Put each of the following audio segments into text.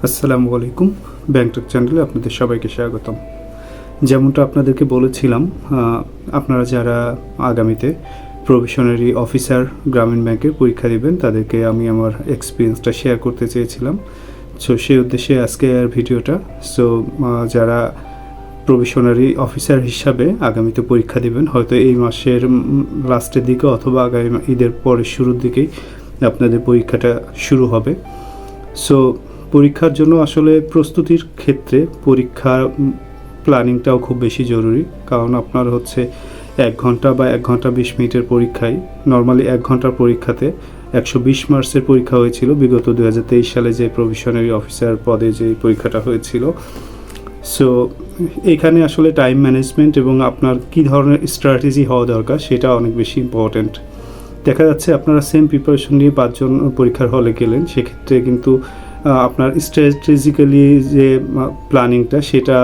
আসসালামু আলাইকুম। ব্যাংকটক চ্যানেলে আপনাদের সবাইকে স্বাগতম। যেমনটা আপনাদেরকে বলেছিলাম, আপনারা যারা আগামীতে প্রভিশনারি অফিসার গ্রামীণ ব্যাংকের পরীক্ষা দিবেন তাদেরকে আমি আমার এক্সপিরিয়েন্সটা শেয়ার করতে চেয়েছিলাম। সো সেই উদ্দেশ্যে আজকে আর ভিডিওটা। সো যারা প্রভিশনারি অফিসার হিসাবে আগামীতে পরীক্ষা দিবেন, হয়তো এই মাসের লাস্টের দিকে অথবা আগামী ঈদের পরের শুরুর দিকেই আপনাদের পরীক্ষাটা শুরু হবে। সো পরীক্ষার জন্য আসলে প্রস্তুতির ক্ষেত্রে পরীক্ষার প্ল্যানিংটাও খুব বেশি জরুরি, কারণ আপনার হচ্ছে 1 ঘন্টা বা 1 ঘন্টা 20 মিনিটের পরীক্ষায়, নর্মালি 1 ঘন্টার পরীক্ষাতে 120 মার্কসের পরীক্ষা হয়েছিল বিগত 2023 সালে যে প্রভিশনারি অফিসার পদে যে পরীক্ষাটা হয়েছিল। সো এখানে আসলে টাইম ম্যানেজমেন্ট এবং আপনার কী ধরনের স্ট্র্যাটেজি হওয়া দরকার সেটা অনেক বেশি ইম্পর্ট্যান্ট। দেখা যাচ্ছে আপনারা সেম প্রিপারেশন নিয়ে 5 জন পরীক্ষার হলে গেলেন, সেক্ষেত্রে কিন্তু আপনার স্ট্র্যাটেজিক্যালি যে প্ল্যানিংটা সেটা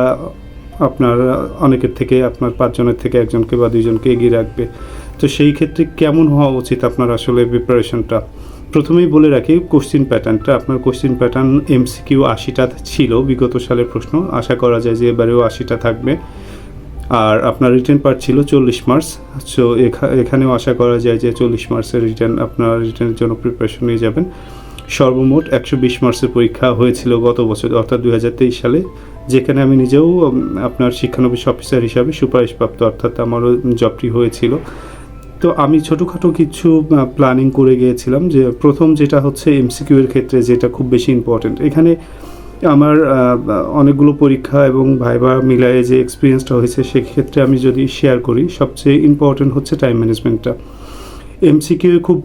আপনার অনেকের থেকে, আপনার 5 জনের থেকে 1 জনকে বা 2 জনকে এগিয়ে রাখবে। তো সেই ক্ষেত্রে কেমন হওয়া উচিত আপনার আসলে প্রিপারেশনটা? প্রথমেই বলে রাখি কোশ্চিন প্যাটার্নটা। আপনার কোশ্চিন প্যাটার্ন MCQ 80টা ছিল বিগত সালের প্রশ্ন, আশা করা যায় যে এবারেও 80টা থাকবে। আর আপনার রিটেন পার্ট ছিল 40 মার্কস। সো এখানেও আশা করা যায় যে 40 মার্কসের আপনার রিটেনের জন্য প্রিপারেশন নিয়ে যাবেন। সর্বমোট 120 মার্কসের পরীক্ষা হয়েছিল গত বছর, অর্থাৎ 2023 সালে, যেখানে আমি নিজেও আপনার শিক্ষানবিশ অফিসার হিসাবে সুপারিশপ্রাপ্ত, অর্থাৎ আমারও জবটি হয়েছিল। তো আমি ছোটোখাটো কিছু প্ল্যানিং করে গিয়েছিলাম। যে প্রথম যেটা হচ্ছে MCQ এর ক্ষেত্রে, যেটা খুব বেশি ইম্পর্টেন্ট। এখানে আমার অনেকগুলো পরীক্ষা এবং ভাইবা মিলায়ে যে এক্সপিরিয়েন্সটা হয়েছে সেক্ষেত্রে আমি যদি শেয়ার করি, সবচেয়ে ইম্পর্টেন্ট হচ্ছে টাইম ম্যানেজমেন্টটা। MCQ খুব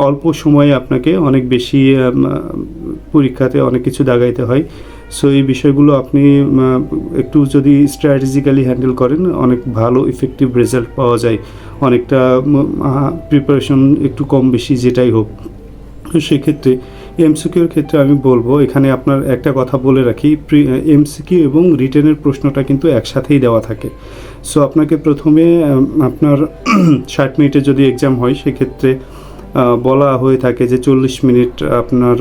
অল্প সময়ে আপনাকে অনেক বেশি পরীক্ষাতে অনেক কিছু দাগাইতে হয়। সো এই বিষয়গুলো আপনি একটু যদি স্ট্র্যাটেজিক্যালি হ্যান্ডেল করেন, অনেক ভালো ইফেক্টিভ রেজাল্ট পাওয়া যায়। অনেকটা প্রিপারেশন একটু কম বেশি যেটাই হোক। তো সেক্ষেত্রে MCQর ক্ষেত্রে আমি বলবো, এখানে আপনার একটা কথা বলে রাখি, MCQ এবং রিটেনের প্রশ্নটা কিন্তু একসাথেই দেওয়া থাকে। সো আপনাকে প্রথমে আপনার 60 মিনিটের যদি এক্সাম হয় সেক্ষেত্রে বলা হয়ে থাকে যে 40 মিনিট আপনার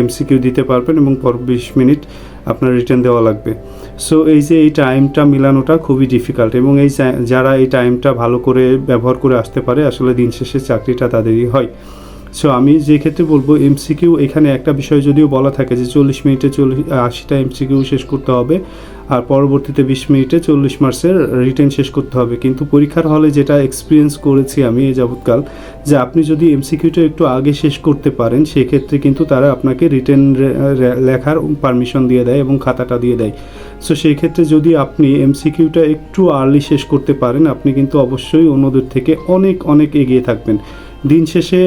MCQ দিতে পারবেন এবং পর 20 মিনিট আপনার রিটেন দেওয়া লাগবে। সো এই যে এই টাইমটা মিলানোটা খুবই ডিফিকাল্ট, এবং যারা এই টাইমটা ভালো করে ব্যবহার করে আসতে পারে, আসলে দিন শেষে চাকরিটা তাদেরই হয়। সো আমি যে ক্ষেত্রে বলবো, MCQ এখানে একটা বিষয় যদিও বলা থাকে যে 40 মিনিটে 80টা MCQ শেষ করতে হবে, আর পরবর্তীতে 20 মিনিটে 40 মার্কসের রিটেন শেষ করতে হবে। কিন্তু পরীক্ষার হলে যেটা এক্সপিরিয়েন্স করেছি আমি এই যাবৎকাল, যে আপনি যদি MCQটা একটু আগে শেষ করতে পারেন সেক্ষেত্রে কিন্তু তারা আপনাকে রিটেন লেখার পারমিশন দিয়ে দেয় এবং খাতাটা দিয়ে দেয়। সো সেই ক্ষেত্রে যদি আপনি MCQটা একটু আর্লি শেষ করতে পারেন, আপনি কিন্তু অবশ্যই অন্যদের থেকে অনেক অনেক এগিয়ে থাকবেন। দিন শেষে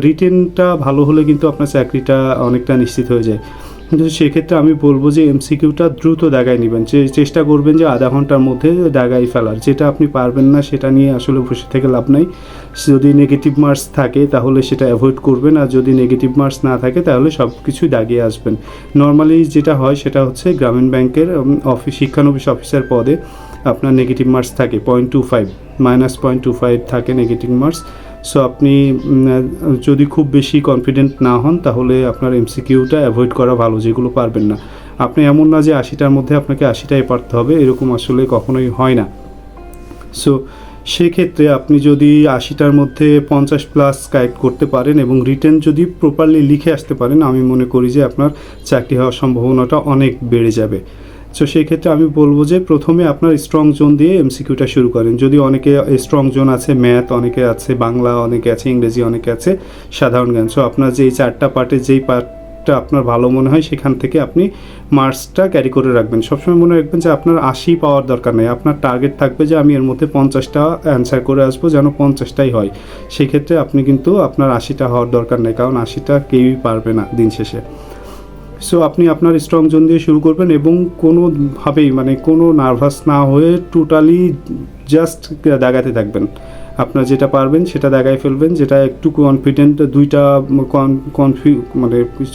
রিটেনটা ভালো হলে কিন্তু আপনার চাকরিটা অনেকটা নিশ্চিত হয়ে যায়। কিন্তু সেক্ষেত্রে আমি বলবো যে MCQটা দ্রুত দাগায় নেবেন, চেষ্টা করবেন যে আধা ঘন্টার মধ্যে দাগাই ফেলার। যেটা আপনি পারবেন না সেটা নিয়ে আসলে বসে থেকে লাভ নাই। যদি নেগেটিভ মার্কস থাকে তাহলে সেটা অ্যাভয়েড করবেন, আর যদি নেগেটিভ মার্কস না থাকে তাহলে সব কিছুই দাগিয়ে আসবেন। নর্মালি যেটা হয় সেটা হচ্ছে গ্রামীণ ব্যাংকের শিক্ষানবিশ অফিসার পদে আপনার নেগেটিভ মার্কস থাকে -0.25 থাকে নেগেটিভ মার্কস। সো আপনি যদি খুব বেশি কনফিডেন্ট না হন তাহলে আপনার MCQটা অ্যাভয়েড করা ভালো, যেগুলো পারবেন না। আপনি এমন না যে 80টার মধ্যে আপনাকে 80টাই পারতে হবে, এরকম আসলে কখনোই হয় না। সো সেক্ষেত্রে আপনি যদি 80টার মধ্যে 50+ কালেক্ট করতে পারেন এবং রিটেন যদি প্রপারলি লিখে আসতে পারেন, আমি মনে করি যে আপনার চাকরি হওয়ার সম্ভাবনাটা অনেক বেড়ে যাবে। সো সেই ক্ষেত্রে আমি বলবো যে প্রথমে আপনার স্ট্রং জোন দিয়ে MCQটা শুরু করেন। যদি অনেকে স্ট্রং জোন আছে ম্যাথ, অনেকে আছে বাংলা, অনেকে আছে ইংরেজি, অনেকে আছে সাধারণ জ্ঞান। সো আপনার যেই 4টা পার্টে যেই পার্টটা আপনার ভালো মনে হয় সেখান থেকে আপনি মার্কসটা ক্যারি করে রাখবেন। সবসময় মনে রাখবেন যে আপনার 80 পাওয়ার দরকার নেই, আপনার টার্গেট থাকবে যে আমি এর মধ্যে 50টা অ্যান্সার করে আসবো, যেন 50টাই হয়। সেক্ষেত্রে আপনি কিন্তু আপনার 80টা হওয়ার দরকার নেই, কারণ 80টা কেউই পারবে না দিন শেষে। সো আপনি আপনার স্ট্রং জোন দিয়ে শুরু করবেন এবং কোনোভাবেই কোনো নার্ভাস না হয়ে টোটালি জাস্ট দাগাতে থাকবেন। আপনার যেটা পারবেন সেটা দাগায় ফেলবেন। যেটা একটু কনফিডেন্ট, দুইটা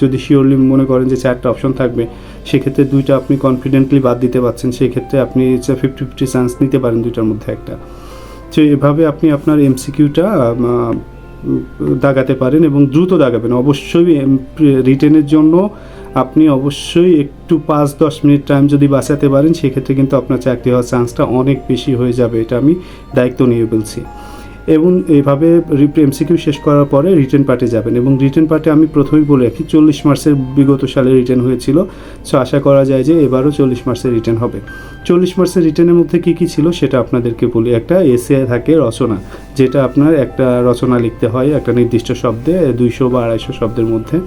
যদি শিওরলি মনে করেন যে 4টা অপশন থাকবে, সেক্ষেত্রে 2টা আপনি কনফিডেন্টলি বাদ দিতে পারছেন, সেক্ষেত্রে আপনি 50-50 চান্স নিতে পারেন 2টার মধ্যে একটা। তো এভাবে আপনি আপনার MCQটা দাগাতে পারেন এবং দ্রুত দাগাবেন। অবশ্যই রিটেনের জন্য আপনি অবশ্যই একটু 5-10 মিনিট টাইম যদি বাঁচাতে পারেন সেক্ষেত্রে কিন্তু আপনার চাকরি হওয়ার চান্সটা অনেক বেশি হয়ে যাবে, এটা আমি দায়িত্ব নিয়ে বলছি। এবং এইভাবে এমসিকিউ শেষ করার পরে রিটেন পার্টে যাবেন, এবং রিটেন পার্টে আমি প্রথমেই বলে রাখি 40 মার্কসের বিগত সালে রিটেন হয়েছিল, সো আশা করা যায় যে এবারও 40 মার্কসের রিটেন হবে। 40 মার্কসের রিটেনের মধ্যে কী কী ছিল সেটা আপনাদেরকে বলি। একটা এসে থাকে রচনা, যেটা আপনার একটা রচনা লিখতে হয় একটা নির্দিষ্ট শব্দে 200 বা 250 শব্দের মধ্যে।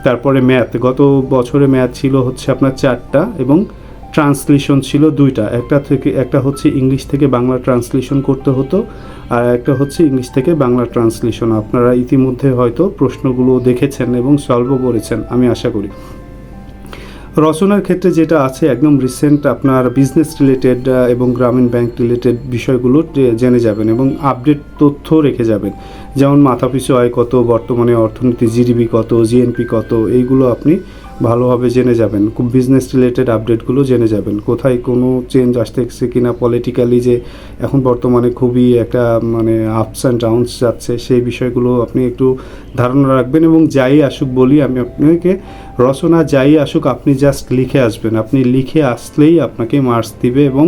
তারপরে ম্যাথ, গত বছরে ম্যাথ ছিল হচ্ছে আপনার 4টা, এবং ট্রান্সলেশন ছিল 2টা। একটা হচ্ছে ইংলিশ থেকে বাংলা ট্রান্সলেশন করতে হতো, আর একটা হচ্ছে ইংলিশ থেকে বাংলা ট্রান্সলেশন। আপনারা ইতিমধ্যে হয়তো প্রশ্নগুলো দেখেছেন এবং সলভও করেছেন আমি আশা করি। রচনার ক্ষেত্রে যেটা আছে একদম রিসেন্ট আপনার বিজনেস রিলেটেড এবং গ্রামীণ ব্যাংক রিলেটেড বিষয়গুলো জেনে যাবেন এবং আপডেট তথ্য রেখে যাবেন, যেমন মাথাপিছু আয় কত, বর্তমানে অর্থনীতি জিডিপি কত, জিএনপি কত, এইগুলো আপনি ভালোভাবে জেনে যাবেন। খুব বিজনেস রিলেটেড আপডেটগুলো জেনে যাবেন, কোথায় কোনো চেঞ্জ আসতেছে কিনা পলিটিক্যালি, যে এখন বর্তমানে খুবই একটা মানে আপস অ্যান্ড ডাউনস যাচ্ছে, সেই বিষয়গুলো আপনি একটু ধারণা রাখবেন। এবং যাই আসুক বলি আমি আপনাকে, রচনা যাই আসুক আপনি জাস্ট লিখে আসবেন, আপনি লিখে আসলেই আপনাকে মার্কস দিবে এবং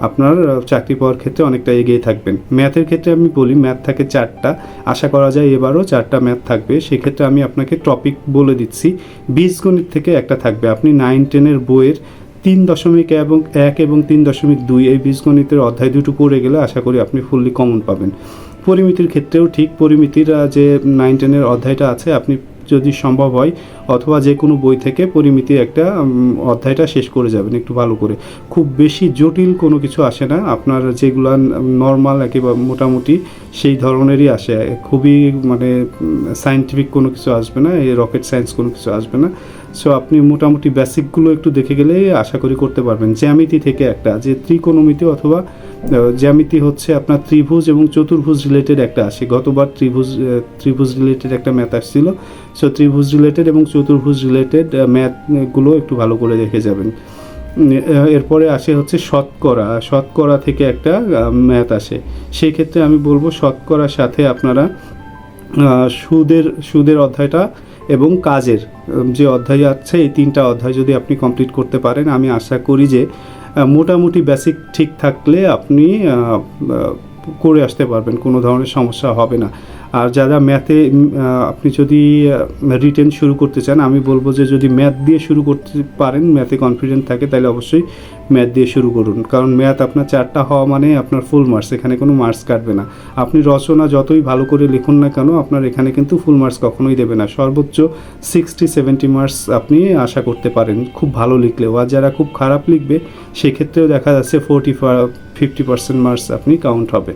আপনার চাকরি পাওয়ার ক্ষেত্রে অনেকটা এগিয়ে থাকবেন। ম্যাথের ক্ষেত্রে আমি বলি ম্যাথ থাকে 4টা, আশা করা যায় এবারও 4টা ম্যাথ থাকবে। সেক্ষেত্রে আমি আপনাকে টপিক বলে দিচ্ছি। বীজগণিত থেকে একটা থাকবে, আপনি 9-10 বইয়ের 3.1 এবং 3.2 এই বীজগণিতের অধ্যায় দুটো পড়ে গেলে আশা করি আপনি ফুললি কমন পাবেন। পরিমিতির ক্ষেত্রেও ঠিক, পরিমিতির যে 9-10 অধ্যায়টা আছে আপনি যদি সম্ভব হয় অথবা যে কোনো বই থেকে পরিমিতির একটা অধ্যায়টা শেষ করে যাবেন একটু ভালো করে। খুব বেশি জটিল কোনো কিছু আসে না, আপনার যেগুলো নর্মাল একেবারে মোটামুটি সেই ধরনেরই আসে, খুবই মানে সায়েন্টিফিক কোনো কিছু আসবে না, এই রকেট সায়েন্স কোনো কিছু আসবে না। সো আপনি মোটামুটি বেসিকগুলো একটু দেখে গেলেই আশা করি করতে পারবেন। জ্যামিতি থেকে একটা, যে ত্রিকোণমিতি অথবা জ্যামিতি হচ্ছে আপনার ত্রিভুজ এবং চতুর্ভুজ রিলেটেড একটা আসে, গতবার ত্রিভুজ রিলেটেড একটা ম্যাথ আসছিল। সো ত্রিভুজ রিলেটেড এবং চতুর্ভুজ রিলেটেড ম্যাথগুলো একটু ভালো করে দেখে যাবেন। এরপরে আসে হচ্ছে শতকরা থেকে একটা ম্যাথ আসে, সেই ক্ষেত্রে আমি বলবো শতকরার সাথে আপনারা সুদের অধ্যায়টা এবং কাজের যে অধ্যায় আছে এই 3টা অধ্যায় যদি আপনি কমপ্লিট করতে পারেন, আমি আশা করি যে মোটামুটি বেসিক ঠিক থাকলে আপনি করে আসতে পারবেন, কোনো ধরনের সমস্যা হবে না। আর যারা ম্যাথে আপনি যদি রিটেন শুরু করতে চান, আমি বলবো যে যদি ম্যাথ দিয়ে শুরু করতে পারেন, ম্যাথে কনফিডেন্ট থাকে, তাহলে অবশ্যই ম্যাথ দিয়ে শুরু করুন, কারণ ম্যাথ আপনার 4টা হওয়া মানে আপনার ফুল মার্কস, এখানে কোনো মার্কস কাটবে না। আপনি রচনা যতই ভালো করে লিখুন না কেন আপনার এখানে কিন্তু ফুল মার্কস কখনোই দেবে না, সর্বোচ্চ 60-70 মার্কস আপনি আশা করতে পারেন খুব ভালো লিখলেও। আর যারা খুব খারাপ লিখবে সেক্ষেত্রেও দেখা যাচ্ছে 40-50% মার্কস আপনি কাউন্ট হবে।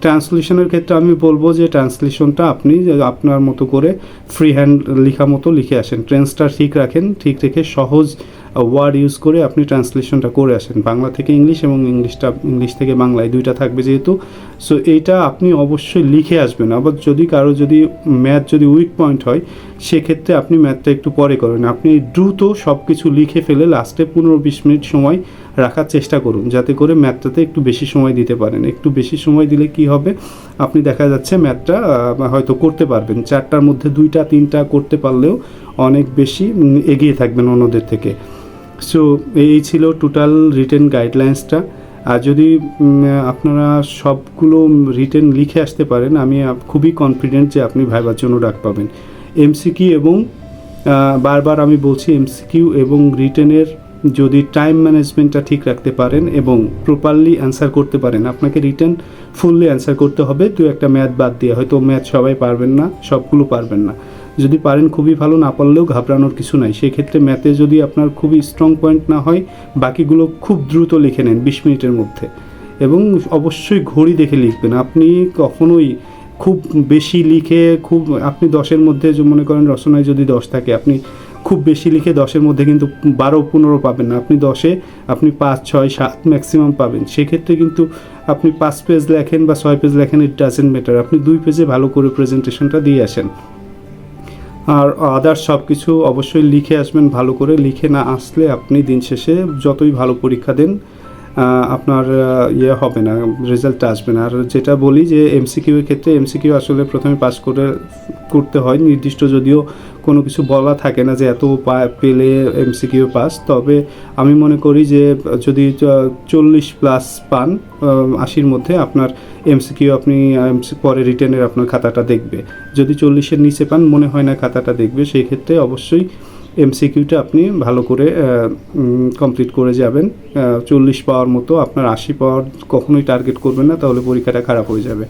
ট্রান্সলেশনের ক্ষেত্রে আমি বলবো যে ট্রান্সলেশনটা আপনি আপনার মতো করে ফ্রি হ্যান্ড লেখা মতো লিখে আসেন, টেন্সটা ঠিক রাখেন, ঠিক রেখে সহজ ওয়ার্ড ইউজ করে আপনি ট্রান্সলেশনটা করে আসেন, বাংলা থেকে ইংলিশ এবং ইংলিশ থেকে বাংলায় 2টা থাকবে যেহেতু। সো এইটা আপনি অবশ্যই লিখে আসবেন। আবার যদি ম্যাথ যদি উইক পয়েন্ট হয় সেক্ষেত্রে আপনি ম্যাথটা একটু পরে করেন, আপনি দ্রুত সব কিছু লিখে ফেলে লাস্টে 15-20 মিনিট সময় রাখার চেষ্টা করুন, যাতে করে ম্যাথটাতে একটু বেশি সময় দিতে পারেন। একটু বেশি সময় দিলে কি হবে, আপনি দেখা যাচ্ছে ম্যাথটা হয়তো করতে পারবেন, 4টার মধ্যে 2-3টা করতে পারলেও অনেক বেশি এগিয়ে থাকবেন অন্যদের থেকে। সো এই ছিল টোটাল রিটেন গাইডলাইন্সটা। আর যদি আপনারা সবগুলো রিটেন লিখে আসতে পারেন, আমি খুবই কনফিডেন্ট যে আপনি ভাইবার জন্য ডাক পাবেন। এমসিকিউ এবং বারবার আমি বলছি এমসিকিউ এবং রিটেনের যদি টাইম ম্যানেজমেন্টটা ঠিক রাখতে পারেন এবং প্রপারলি অ্যান্সার করতে পারেন, আপনাকে রিটেন ফুললি অ্যান্সার করতে হবে, 2-1টা ম্যাথ বাদ দিয়ে। হয়তো ম্যাথ সবাই পারবেন না, সবগুলো পারবেন না, যদি পারেন খুবই ভালো, না পারলেও ঘাবড়ানোর কিছু নাই। সেক্ষেত্রে ম্যাথে যদি আপনার খুবই স্ট্রং পয়েন্ট না হয়, বাকিগুলো খুব দ্রুত লিখে নেন 20 মিনিটের মধ্যে, এবং অবশ্যই ঘড়ি দেখে লিখবেন। আপনি কখনোই খুব বেশি লিখে আপনি 10-এর মধ্যে মনে করেন রচনায় যদি 10 থাকে, আপনি খুব বেশি লিখে 10-এর মধ্যে কিন্তু 12-15 পাবেন না, আপনি 10-এ আপনি 5-6-7 ম্যাক্সিমাম পাবেন। সেক্ষেত্রে কিন্তু আপনি 5 পেজ লেখেন বা 6 পেজ লেখেন, ইট ডাজেন্ট ম্যাটার, আপনি 2 পেজে ভালো করে প্রেজেন্টেশনটা দিয়ে আসেন। আর আদার্স সব কিছু অবশ্যই লিখে আসবেন ভালো করে। লিখে না আসলে আপনি দিন শেষে যতই ভালো পরীক্ষা দেন আপনার ইয়ে হবে না, রেজাল্ট আসবে না। আর যেটা বলি যে এমসিকিউ এর ক্ষেত্রে এমসিকিউ আসলে প্রথমে পাস করতে হয়, নির্দিষ্ট যদিও কোনো কিছু বলা থাকে না যে এত পেলে এমসিকিউ পাস, তবে আমি মনে করি যে যদি 40+ পান 80-র মধ্যে আপনার এমসিকিউ আপনি পরে রিটেনের আপনার খাতাটা দেখবে। যদি 40-এর নিচে পান মনে হয় না খাতাটা দেখবে, সেই ক্ষেত্রে অবশ্যই এমসিকিউটা আপনি ভালো করে কমপ্লিট করে যাবেন। 40 পাওয়ার মতো, আপনার 80 পাওয়ার কখনোই টার্গেট করবেন না, তাহলে পরীক্ষাটা খারাপ হয়ে যাবে।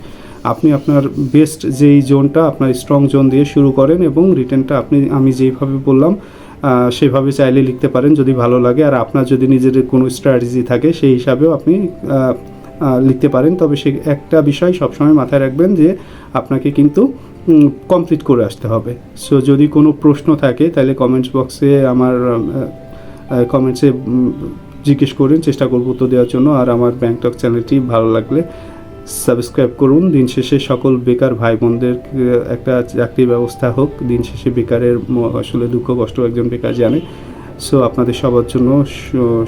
আপনি আপনার বেস্ট যেই জোনটা আপনার স্ট্রং জোন দিয়ে শুরু করেন এবং রিটেনটা আমি যেইভাবে বললাম সেভাবে চাইলে লিখতে পারেন যদি ভালো লাগে। আর আপনার যদি নিজের কোনো স্ট্র্যাটেজি থাকে সেই হিসাবেও আপনি লিখতে পারেন। তবে সে একটা বিষয় সবসময় মাথায় রাখবেন যে আপনাকে কিন্তু কমপ্লিট করে আসতে হবে। সো যদি কোনো প্রশ্ন থাকে তাহলে কমেন্টস বক্সে আমার কমেন্টসে জিজ্ঞেস করুন, চেষ্টা করব উত্তর দেওয়ার জন্য। আর আমার ব্যাংক টক চ্যানেলটি ভালো লাগলে সাবস্ক্রাইব করুন। দিন শেষে সকল বেকার ভাই বোনদের একটা চাকরির ব্যবস্থা হোক। দিন শেষে বেকারের আসলে দুঃখ কষ্ট একজন বেকার জানে। সো আপনাদের সবার জন্য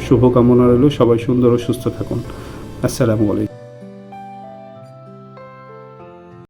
শুভকামনা রইল, সবাই সুন্দর ও সুস্থ থাকুন। আসসালামু আলাইকুম।